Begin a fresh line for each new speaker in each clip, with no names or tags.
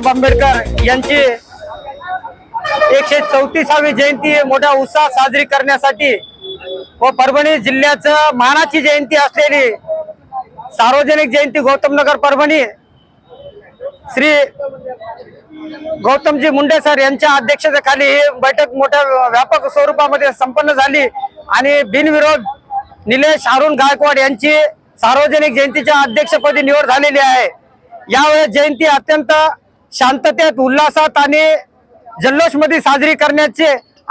आंबेडकर यांची 134वी जयंती मोठ्या उत्साहात साजरी करण्यासाठी व परभणी जिल्ह्याचं मानाची जयंती असलेली सार्वजनिक जयंती गौतमनगर परभणी श्री गौतमजी मुंडे सर यांच्या अध्यक्षतेखाली ही बैठक मोठ्या व्यापक स्वरूपामध्ये संपन्न झाली आणि बिनविरोध निलेश अरुण गायकवाड यांची सार्वजनिक जयंतीच्या अध्यक्षपदी निवड झालेली आहे। यावेळेस जयंती अत्यंत शांततेत उल्हासात आणि जल्लोषमध्ये साजरी करण्याचे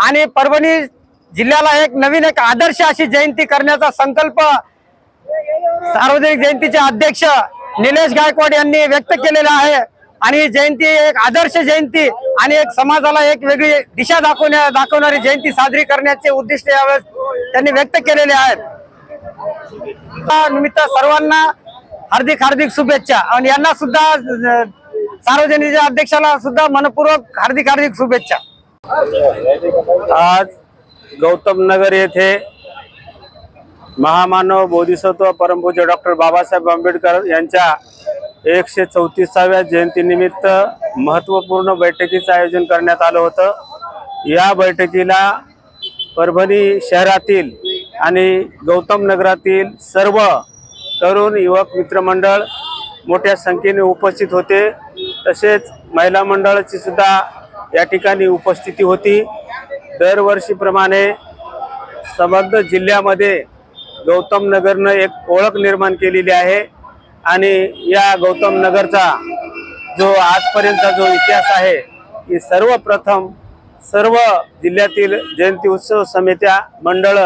आणि परभणी जिल्ह्याला एक नवीन आदर्श अशी जयंती करण्याचा संकल्प सार्वजनिक जयंतीचे अध्यक्ष निलेश गायकवाड यांनी व्यक्त केलेला आहे आणि जयंती एक आदर्श जयंती आणि एक समाजाला एक वेगळी दिशा दाखवणारी जयंती साजरी करण्याचे उद्दिष्ट यावेळेस त्यांनी व्यक्त केलेले आहेत। निमित्त सर्वांना हार्दिक हार्दिक शुभेच्छा आणि यांना सुद्धा सार्वजनिक अध्यक्षाला सुद्धा मनपूर्वक हार्दिक हार्दिक शुभेच्छा।
आज गौतम नगर येथे महामानव बोधिसत्व परमपूज्य डॉक्टर बाबासाहेब आंबेडकर यांच्या 134व्या जयंतीनिमित्त महत्त्वपूर्ण बैठकीचं आयोजन करण्यात आलं होतं। या बैठकीला परभणी शहरातील आणि गौतम नगरातील सर्व तरुण युवक मित्रमंडळ मोठ्या संख्येने उपस्थित होते। तसेच महिला मंडळाची सुद्धा या ठिकाणी उपस्थिती होती। दरवर्षीप्रमाणे समग्र जिल्ह्यामध्ये गौतम नगरनं एक ओळख निर्माण केलेली आहे आणि या गौतम नगरचा जो आजपर्यंतचा जो इतिहास आहे की सर्वप्रथम सर्व जिल्ह्यातील जयंती उत्सव समित्या मंडळ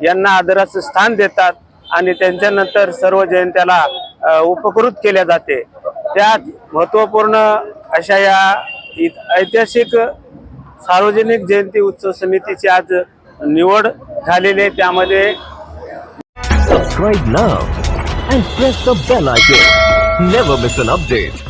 यांना आदराचं स्थान देतात आणि त्यांच्यानंतर सर्व जयंत्याला उपकृत केल्या जाते। त्यात महत्त्वपूर्ण अशा या ऐतिहासिक सार्वजनिक जयंती उत्सव समितीची आज निवड झालेली आहे। त्यामध्ये
Subscribe now and press the bell icon. Never miss an update.